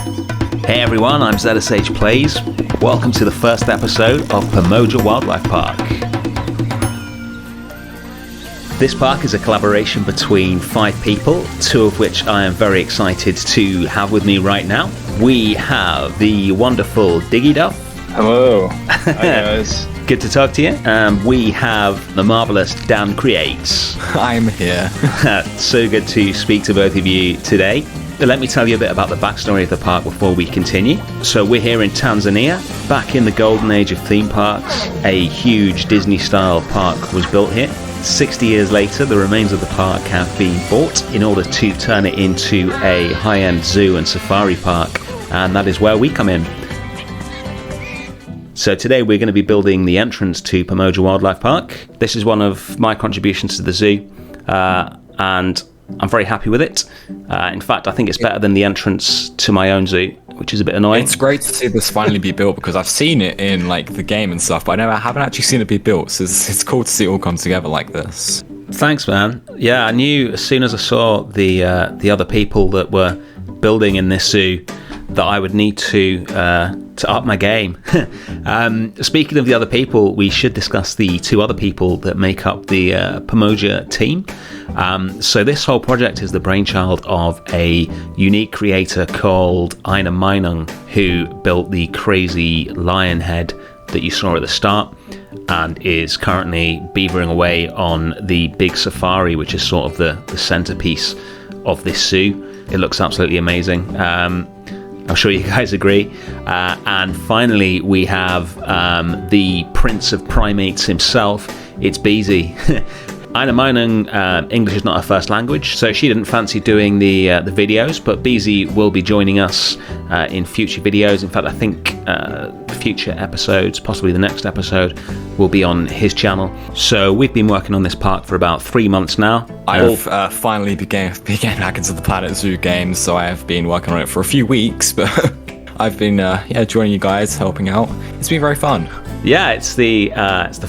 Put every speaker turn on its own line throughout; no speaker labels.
Hey everyone, I'm ZSHplays. Welcome to the first episode of Pamoja Wildlife Park. This park is a collaboration between 5 people, 2 of which I am very excited to have with me right now. We have the wonderful digyduf.
Hello. Hi guys.
Good to talk to you. We have the marvelous DanCreates.
I'm here.
So good to speak to both of you today. Let me tell you a bit about the backstory of the park before we continue. So we're here in Tanzania, back in the golden age of theme parks. A huge Disney-style park was built here. 60 years later, the remains of the park have been bought in order to turn it into a high-end zoo and safari park, and that is where we come in. So today we're going to be building the entrance to Pamoja Wildlife Park. This is one of my contributions to the zoo, and I'm very happy with it. In fact, I think it's better than the entrance to my own zoo, which is a bit annoying.
It's great to see this finally be built because I've seen it in like the game and stuff, but I haven't actually seen it be built. So it's cool to see it all come together like this.
Thanks, man. Yeah, I knew as soon as I saw the other people that were building in this zoo that I would need to up my game. Speaking of the other people, we should discuss the 2 other people that make up the Pamoja team. So this whole project is the brainchild of a unique creator called eineMeinung, who built the crazy lion head that you saw at the start and is currently beavering away on the big safari, which is sort of the centerpiece of this zoo. It looks absolutely amazing. I'm sure you guys agree. And finally, we have the Prince of Primates himself. It's Beezy. eineMeinung, English is not her first language, so she didn't fancy doing the videos, but Beezy will be joining us in future videos. In fact, I think future episodes, possibly the next episode, will be on his channel. So we've been working on this park for about 3 months now.
I've finally began back into the Planet Zoo games, so I have been working on it for a few weeks, but I've been joining you guys, helping out. It's been very fun.
Yeah, it's the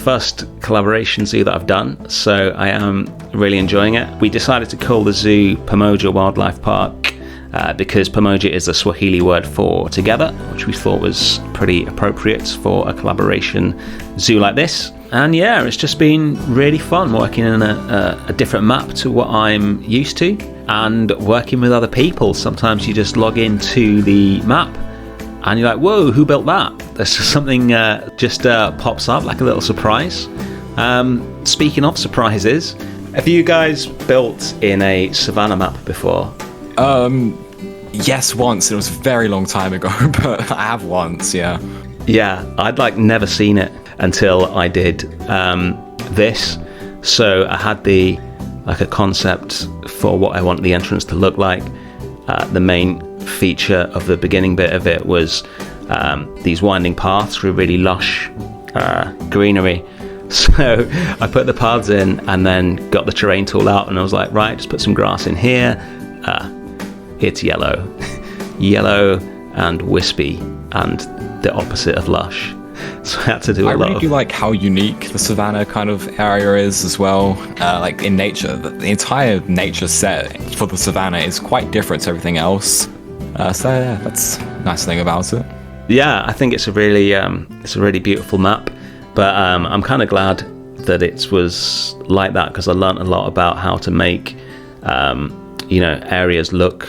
first collaboration zoo that I've done, so I am really enjoying it. We decided to call the zoo Pamoja Wildlife Park because Pamoja is the Swahili word for together, which we thought was pretty appropriate for a collaboration zoo like this. And yeah, it's just been really fun working in a different map to what I'm used to, and working with other people. Sometimes you just log into the map and you're like, whoa, who built that? There's just something just pops up like a little surprise. Speaking of surprises, have you guys built in a savannah map before?
Yes, once. It was a very long time ago, but I have once, yeah.
Yeah, I'd never seen it until I did this. So I had a concept for what I want the entrance to look like. The main feature of the beginning bit of it was these winding paths through really lush greenery. So I put the paths in and then got the terrain tool out, and I was like, right, just put some grass in here. It's yellow and wispy and the opposite of lush. So I had to do
I really do like how unique the savannah kind of area is as well. Like in nature, the entire nature set for the savannah is quite different to everything else. So yeah, that's a nice thing about it.
Yeah, I think it's a really beautiful map. But I'm kind of glad that it was like that, because I learned a lot about how to make areas look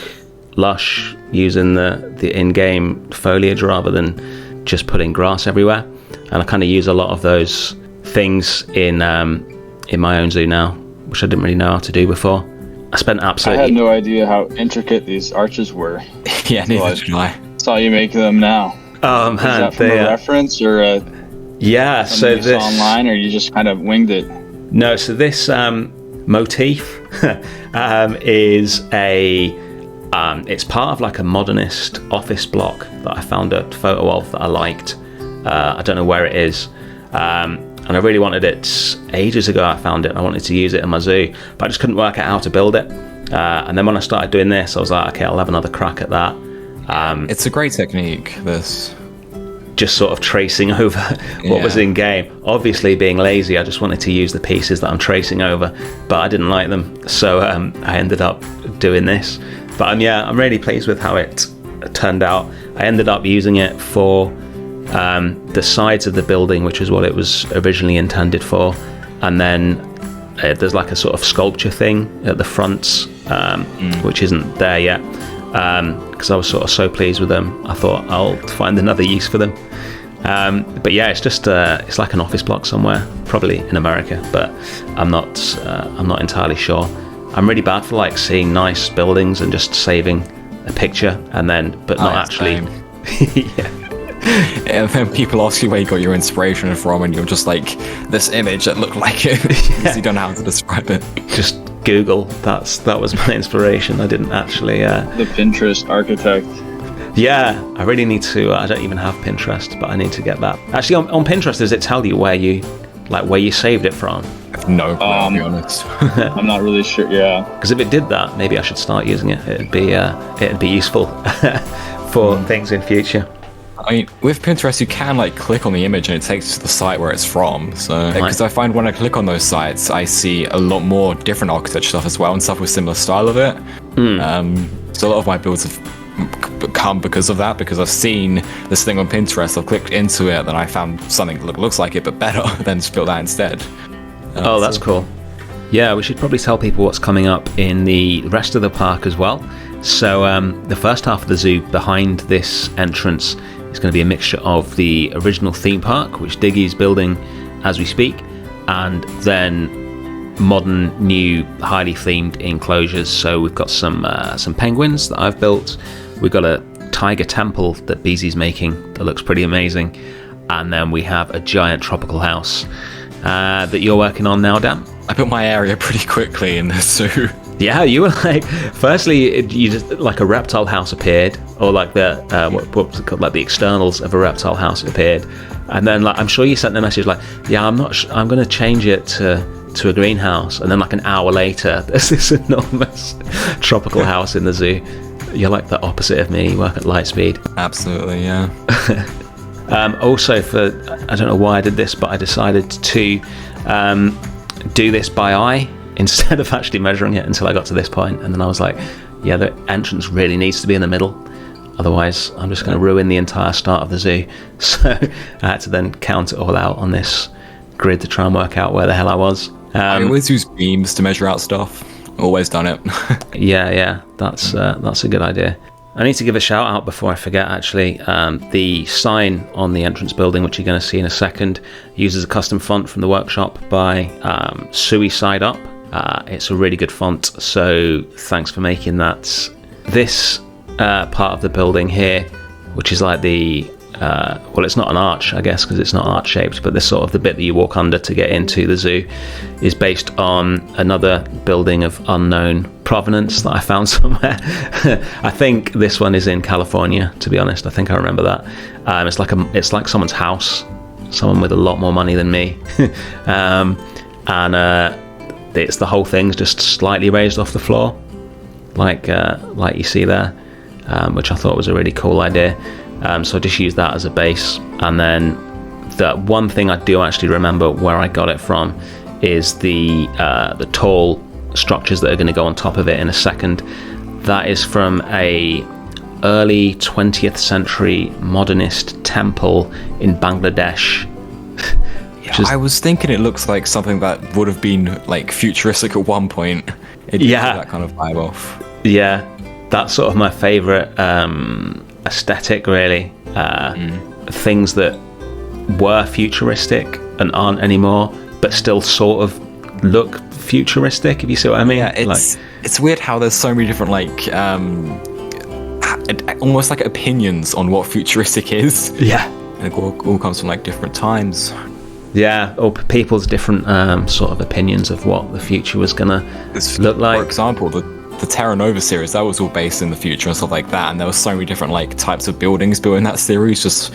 lush using the in-game foliage rather than just putting grass everywhere. And I kind of use a lot of those things in my own zoo now, which I didn't really know how to do before. I
had no idea how intricate these arches were.
Yeah, neither did I.
Saw you make them now.
Oh man,
is that from a reference or
yeah? So
this online, or you just kind of winged it?
No, so this motif is it's part of like a modernist office block that I found a photo of that I liked. I don't know where it is, and I really wanted it ages ago. I found it. I wanted to use it in my zoo, but I just couldn't work out how to build it. And then when I started doing this, I was like, okay, I'll have another crack at that.
It's a great technique, this.
Just sort of tracing over what was in game. Obviously, being lazy, I just wanted to use the pieces that I'm tracing over, but I didn't like them, so I ended up doing this. But I'm really pleased with how it turned out. I ended up using it for the sides of the building, which is what it was originally intended for, and then there's like a sort of sculpture thing at the front, which isn't there yet, because I was sort of so pleased with them. I thought I'll find another use for them. But yeah, it's just it's like an office block somewhere, probably in America, but I'm not entirely sure. I'm really bad for like seeing nice buildings and just saving a picture but not actually. Yeah.
And then people ask you where you got your inspiration from, and you're just like, this image that looked like it, because you don't know how to describe it.
Just Google. That was my inspiration. I didn't actually.
The Pinterest architect.
Yeah, I really need to. I don't even have Pinterest, but I need to get that. Actually, on Pinterest, does it tell you where you saved it from?
No, to be honest.
I'm not really sure. Yeah,
because if it did that, maybe I should start using it. It'd be useful for things in future.
I mean, with Pinterest, you can like click on the image and it takes you to the site where it's from. So, because I find when I click on those sites, I see a lot more different architecture stuff as well, and stuff with similar style of it. So a lot of my builds have come because of that, because I've seen this thing on Pinterest, I've clicked into it, then I found something that looks like it but better, then just built that instead.
That's cool. Yeah, we should probably tell people what's coming up in the rest of the park as well. So the first half of the zoo behind this entrance is going to be a mixture of the original theme park, which Diggy is building as we speak, and then modern, new, highly themed enclosures. So we've got some penguins that I've built. We've got a tiger temple that Beezy's making that looks pretty amazing, and then we have a giant tropical house that you're working on now, Dan.
I built my area pretty quickly in the zoo.
Yeah, you were like, firstly, you just like a reptile house appeared, or like the what's it called, like the externals of a reptile house appeared, and then like I'm sure you sent the message like, yeah, I'm going to change it to a greenhouse, and then like an hour later, there's this enormous tropical house in the zoo. You're like the opposite of me. You work at light speed.
Absolutely, yeah.
Also, I don't know why I did this, but I decided to do this by eye instead of actually measuring it until I got to this point, and then I was like, yeah, the entrance really needs to be in the middle, otherwise I'm just going to ruin the entire start of the zoo. So I had to then count it all out on this grid to try and work out where the hell I was.
I always use beams to measure out stuff. Always done it.
yeah, that's a good idea. I need to give a shout out before I forget, actually. The sign on the entrance building, which you're going to see in a second, uses a custom font from the workshop by Suicide Up. It's a really good font, so thanks for making that. This part of the building here, which is like the well, it's not an arch, I guess, because it's not arch shaped, but this sort of the bit that you walk under to get into the zoo is based on another building of unknown provenance that I found somewhere. I think this one is in California, to be honest. I think I remember that. It's like someone's house, someone with a lot more money than me, and it's the whole thing's just slightly raised off the floor, like you see there, which I thought was a really cool idea. So I just used that as a base, and then the one thing I do actually remember where I got it from is the tall structures that are going to go on top of it in a second. That is from a early 20th century modernist temple in Bangladesh.
I was thinking it looks like something that would have been like futuristic at one point. It gives that kind of vibe off.
Yeah, that's sort of my favourite aesthetic, really. Things that were futuristic and aren't anymore, but still sort of look futuristic, if you see what I mean.
Yeah, it's weird how there's so many different almost like opinions on what futuristic is.
Yeah,
and it all comes from like different times.
Yeah, or people's different sort of opinions of what the future was gonna look like.
For example, the Terra Nova series, that was all based in the future and stuff like that, and there were so many different like types of buildings built in that series, just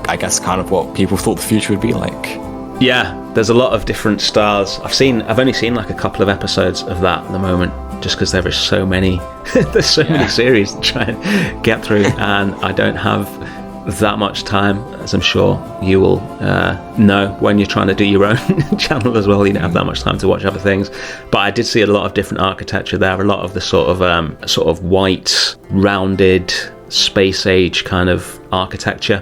I guess kind of what people thought the future would be like.
Yeah, there's a lot of different styles. I've only seen like a couple of episodes of that at the moment, just because there is so many there's so many series to try and get through, and I don't have that much time, as I'm sure you will know when you're trying to do your own channel as well. You don't have that much time to watch other things, but I did see a lot of different architecture there, a lot of the sort of white rounded space age kind of architecture,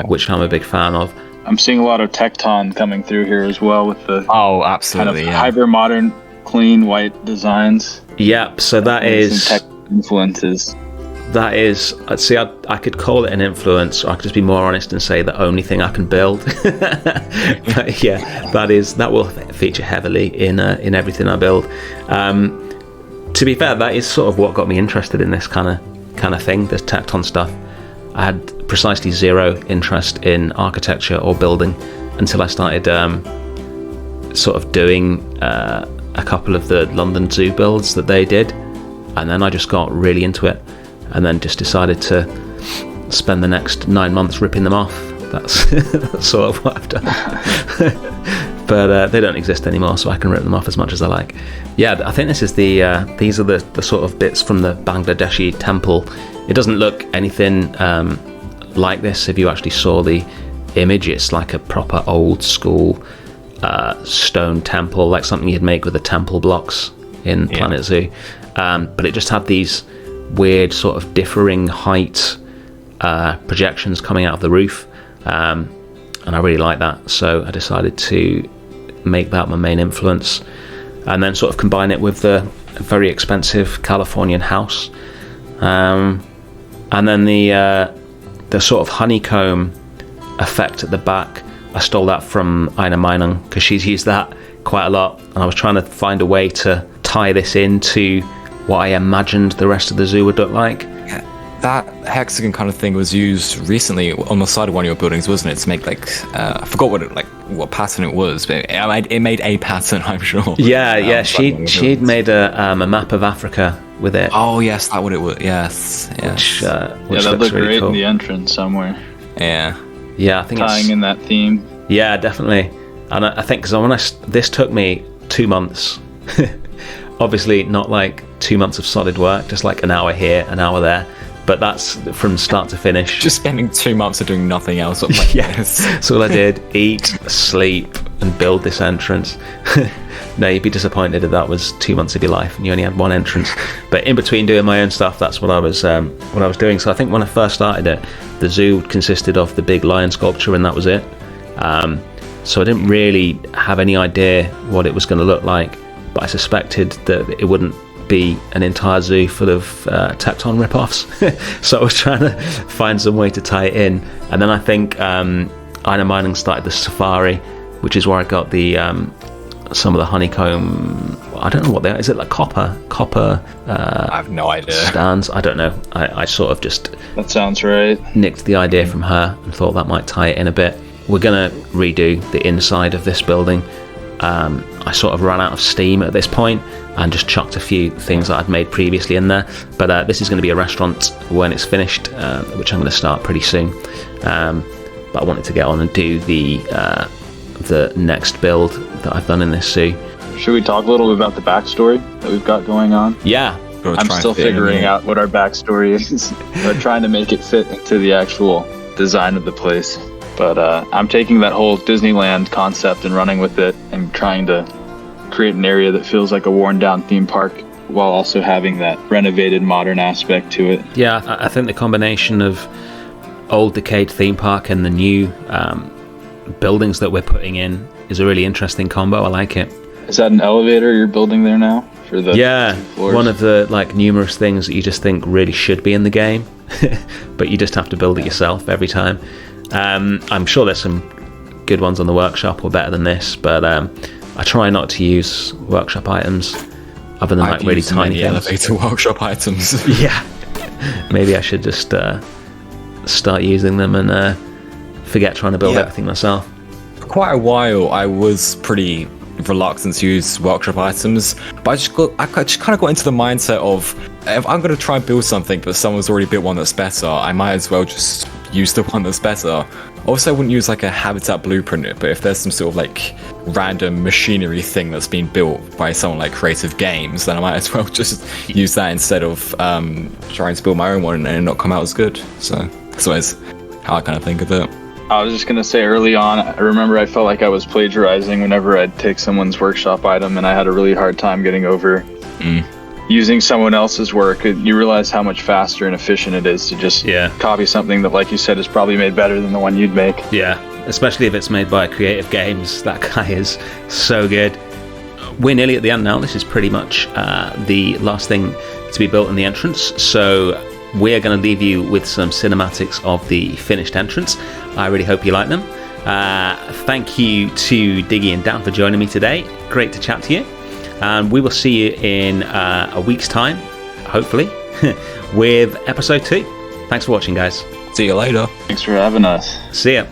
which I'm a big fan of.
I'm seeing a lot of Tecton coming through here as well with the
absolutely,
kind of hyper modern, clean white designs.
Yep. So that is
Tecton influences.
That is, see, I could call it an influence, or I could just be more honest and say the only thing I can build. But yeah, that will feature heavily in everything I build. To be fair, that is sort of what got me interested in this kind of thing, this Tecton stuff. I had precisely zero interest in architecture or building until I started sort of doing a couple of the London Zoo builds that they did, and then I just got really into it, and then just decided to spend the next 9 months ripping them off. That's sort of what I've done. But they don't exist anymore, so I can rip them off as much as I like. Yeah, I think this is these are the sort of bits from the Bangladeshi temple. It doesn't look anything like this. If you actually saw the image, it's like a proper old school stone temple, like something you'd make with the temple blocks in Planet Zoo. But it just had these weird sort of differing height projections coming out of the roof. And I really like that, so I decided to make that my main influence, and then sort of combine it with the very expensive Californian house, and then the sort of honeycomb effect at the back. I stole that from eineMeinung because she's used that quite a lot, and I was trying to find a way to tie this into what I imagined the rest of the zoo would look like.
That hexagon kind of thing was used recently on the side of one of your buildings, wasn't it? To make I forgot what pattern it was, but it made a pattern, I'm sure.
Yeah. She'd made a map of Africa with it.
Oh yes, that's what it was. Yes.
Which
that
looks
looked
really
great
cool.
in the entrance somewhere.
Yeah, I think
tying in that theme.
Yeah, definitely. And I think because this took me 2 months. Obviously, not like 2 months of solid work, just like an hour here, an hour there. But that's from start to finish.
Just spending 2 months of doing nothing else.
Yes, that's all I did. Eat, sleep, and build this entrance. No, you'd be disappointed if that was 2 months of your life and you only had one entrance. But in between doing my own stuff, that's what I was doing. So I think when I first started it, the zoo consisted of the big lion sculpture, and that was it. So I didn't really have any idea what it was going to look like, but I suspected that it wouldn't be an entire zoo full of Tecton rip-offs. So I was trying to find some way to tie it in, and then I think eineMeinung started the safari, which is where I got the some of the honeycomb. I don't know what they are. Is it like copper?
I have no idea.
Stands. I don't know. I sort of just
That sounds right.
nicked the idea from her and thought that might tie it in a bit. We're gonna redo the inside of this building. I sort of ran out of steam at this point and just chucked a few things that I'd made previously in there. But this is going to be a restaurant when it's finished, which I'm going to start pretty soon. But I wanted to get on and do the next build that I've done in this zoo.
Should we talk a little bit about the backstory that we've got going on?
Yeah.
I'm still figuring out what our backstory is. We're trying to make it fit into the actual design of the place. But I'm taking that whole Disneyland concept and running with it and trying to create an area that feels like a worn-down theme park while also having that renovated modern aspect to it.
Yeah, I think the combination of old decayed theme park and the new buildings that we're putting in is a really interesting combo. I like it.
Is that an elevator you're building there now? For the floors?
One of the numerous things that you just think really should be in the game, but you just have to build it yourself every time. I'm sure there's some good ones on the workshop or better than this, but I try not to use workshop items other than really tiny things.
Elevator workshop items.
Yeah, maybe I should just start using them and forget trying to build everything myself.
For quite a while, I was pretty reluctant to use workshop items, but I just kind of got into the mindset of, if I'm going to try and build something but someone's already built one that's better, I might as well just use the one that's better. Also, I wouldn't use a habitat blueprint, but if there's some sort of random machinery thing that's been built by someone like Creative Games, then I might as well just use that instead of trying to build my own one and not come out as good. So that's always how I kind of think of it.
I was just going to say, early on, I remember I felt like I was plagiarizing whenever I'd take someone's workshop item, and I had a really hard time getting over using someone else's work, you realize how much faster and efficient it is to just copy something that, like you said, is probably made better than the one you'd make.
Yeah, especially if it's made by Creative Games. That guy is so good. We're nearly at the end now. This is pretty much the last thing to be built in the entrance. So we're going to leave you with some cinematics of the finished entrance. I really hope you like them. Thank you to Diggy and Dan for joining me today. Great to chat to you. And we will see you in a week's time, hopefully, with episode 2. Thanks for watching, guys.
See you later.
Thanks for having us.
See ya.